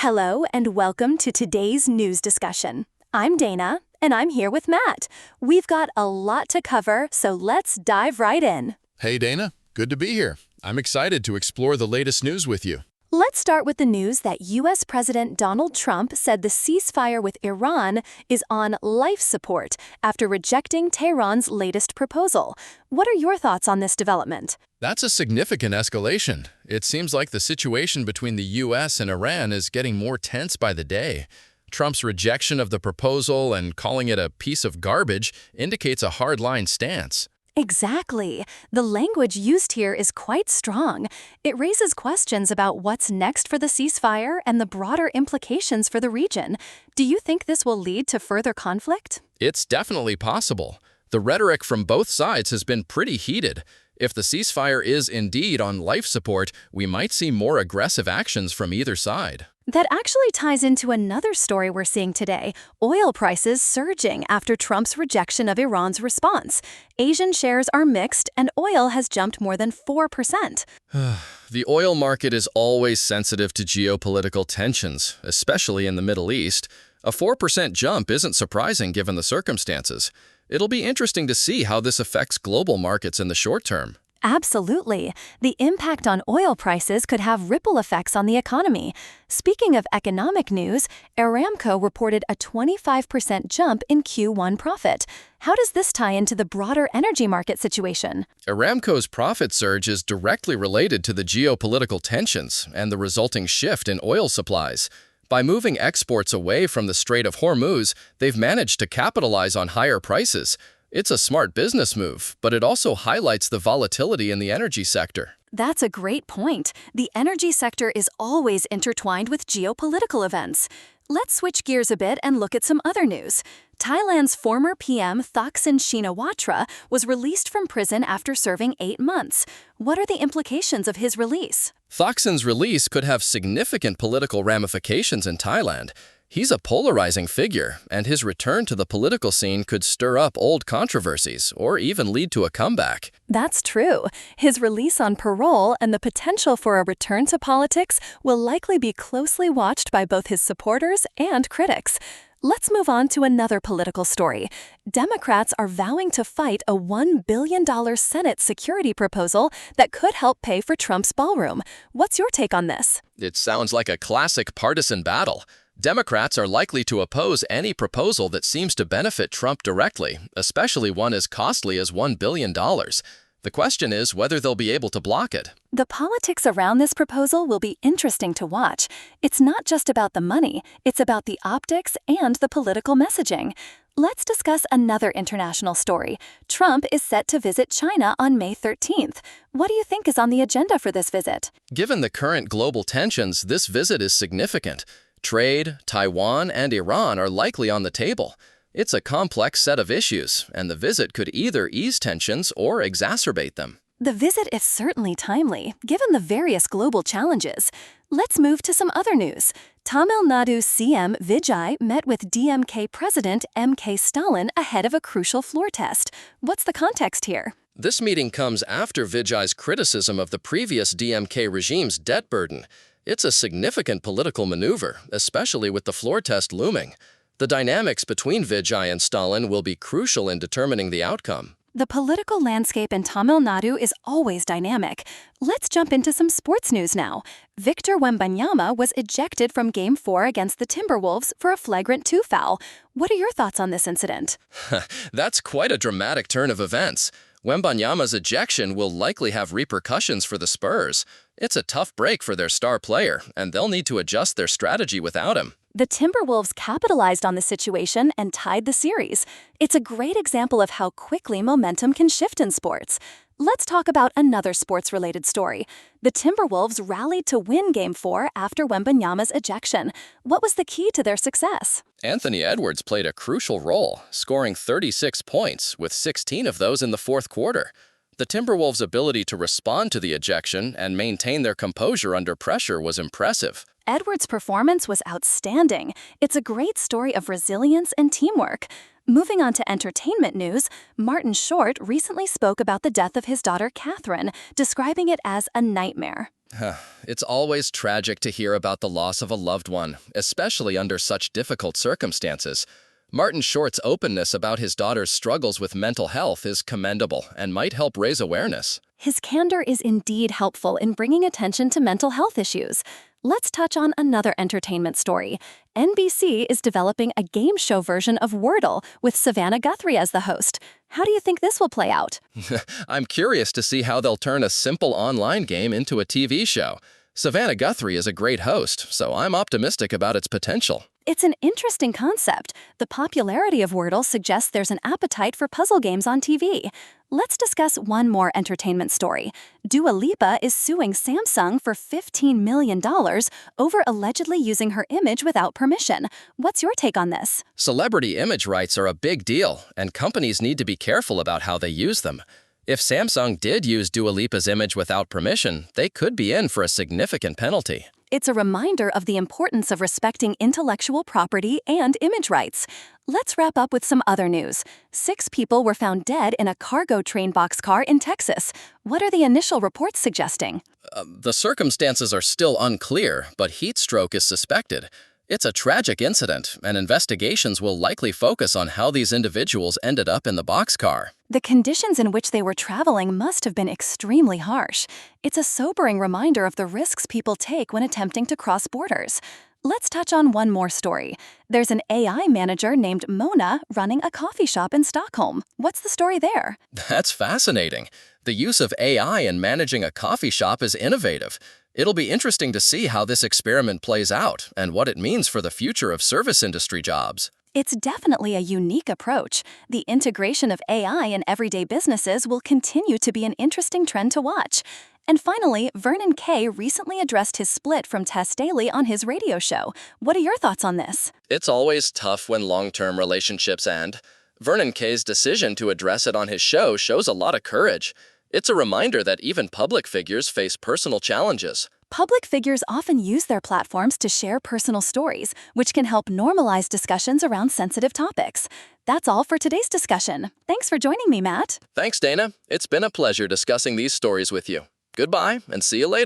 Hello and welcome to today's news discussion. I'm Dana, and I'm here with Matt. We've got a lot to cover, so let's dive right in. Hey Dana, good to be here. I'm excited to explore the latest news with you. Let's start with the news that U.S. President Donald Trump said the ceasefire with Iran is on life support after rejecting Tehran's latest proposal. What are your thoughts on this development? That's a significant escalation. It seems like the situation between the U.S. and Iran is getting more tense by the day. Trump's rejection of the proposal and calling it a piece of garbage indicates a hardline stance. Exactly. The language used here is quite strong. It raises questions about what's next for the ceasefire and the broader implications for the region. Do you think this will lead to further conflict? It's definitely possible. The rhetoric from both sides has been pretty heated. If the ceasefire is indeed on life support, we might see more aggressive actions from either side. That actually ties into another story we're seeing today, oil prices surging after Trump's rejection of Iran's response. Asian shares are mixed, and oil has jumped more than 4%. The oil market is always sensitive to geopolitical tensions, especially in the Middle East. A 4% jump isn't surprising given the circumstances. It'll be interesting to see how this affects global markets in the short term. Absolutely. The impact on oil prices could have ripple effects on the economy. Speaking of economic news, Aramco reported a 25% jump in Q1 profit. How does this tie into the broader energy market situation? Aramco's profit surge is directly related to the geopolitical tensions and the resulting shift in oil supplies. By moving exports away from the Strait of Hormuz, they've managed to capitalize on higher prices. It's a smart business move, but it also highlights the volatility in the energy sector. That's a great point. The energy sector is always intertwined with geopolitical events. Let's switch gears a bit and look at some other news. Thailand's former PM Thaksin Shinawatra was released from prison after serving 8 months. What are the implications of his release? Thaksin's release could have significant political ramifications in Thailand. He's a polarizing figure, and his return to the political scene could stir up old controversies or even lead to a comeback. That's true. His release on parole and the potential for a return to politics will likely be closely watched by both his supporters and critics. Let's move on to another political story. Democrats are vowing to fight a $1 billion Senate security proposal that could help pay for Trump's ballroom. What's your take on this? It sounds like a classic partisan battle. Democrats are likely to oppose any proposal that seems to benefit Trump directly, especially one as costly as $1 billion. The question is whether they'll be able to block it. The politics around this proposal will be interesting to watch. It's not just about the money, it's about the optics and the political messaging. Let's discuss another international story. Trump is set to visit China on May 13th. What do you think is on the agenda for this visit? Given the current global tensions, this visit is significant. Trade, Taiwan, and Iran are likely on the table. It's a complex set of issues, and the visit could either ease tensions or exacerbate them. The visit is certainly timely, given the various global challenges. Let's move to some other news. Tamil Nadu CM Vijay met with DMK President M.K. Stalin ahead of a crucial floor test. What's the context here? This meeting comes after Vijay's criticism of the previous DMK regime's debt burden. It's a significant political maneuver, especially with the floor test looming. The dynamics between Vijay and Stalin will be crucial in determining the outcome. The political landscape in Tamil Nadu is always dynamic. Let's jump into some sports news now. Victor Wembanyama was ejected from Game 4 against the Timberwolves for a flagrant 2 foul. What are your thoughts on this incident? That's quite a dramatic turn of events. Wembanyama's ejection will likely have repercussions for the Spurs. It's a tough break for their star player, and they'll need to adjust their strategy without him. The Timberwolves capitalized on the situation and tied the series. It's a great example of how quickly momentum can shift in sports. Let's talk about another sports-related story. The Timberwolves rallied to win Game 4 after Wembanyama's ejection. What was the key to their success? Anthony Edwards played a crucial role, scoring 36 points, with 16 of those in the fourth quarter. The Timberwolves' ability to respond to the ejection and maintain their composure under pressure was impressive. Edwards' performance was outstanding. It's a great story of resilience and teamwork. Moving on to entertainment news, Martin Short recently spoke about the death of his daughter Catherine, describing it as a nightmare. It's always tragic to hear about the loss of a loved one, especially under such difficult circumstances. Martin Short's openness about his daughter's struggles with mental health is commendable and might help raise awareness. His candor is indeed helpful in bringing attention to mental health issues. Let's touch on another entertainment story. NBC is developing a game show version of Wordle with Savannah Guthrie as the host. How do you think this will play out? I'm curious to see how they'll turn a simple online game into a TV show. Savannah Guthrie is a great host, so I'm optimistic about its potential. It's an interesting concept. The popularity of Wordle suggests there's an appetite for puzzle games on TV. Let's discuss one more entertainment story. Dua Lipa is suing Samsung for $15 million over allegedly using her image without permission. What's your take on this? Celebrity image rights are a big deal, and companies need to be careful about how they use them. If Samsung did use Dua Lipa's image without permission, they could be in for a significant penalty. It's a reminder of the importance of respecting intellectual property and image rights. Let's wrap up with some other news. 6 people were found dead in a cargo train boxcar in Texas. What are the initial reports suggesting? The circumstances are still unclear, but heat stroke is suspected. It's a tragic incident, and investigations will likely focus on how these individuals ended up in the boxcar. The conditions in which they were traveling must have been extremely harsh. It's a sobering reminder of the risks people take when attempting to cross borders. Let's touch on one more story. There's an AI manager named Mona running a coffee shop in Stockholm. What's the story there? That's fascinating. The use of AI in managing a coffee shop is innovative. It'll be interesting to see how this experiment plays out and what it means for the future of service industry jobs. It's definitely a unique approach. The integration of AI in everyday businesses will continue to be an interesting trend to watch. And finally, Vernon Kay recently addressed his split from Tess Daly on his radio show. What are your thoughts on this? It's always tough when long-term relationships end. Vernon Kay's decision to address it on his show shows a lot of courage. It's a reminder that even public figures face personal challenges. Public figures often use their platforms to share personal stories, which can help normalize discussions around sensitive topics. That's all for today's discussion. Thanks for joining me, Matt. Thanks, Dana. It's been a pleasure discussing these stories with you. Goodbye, and see you later.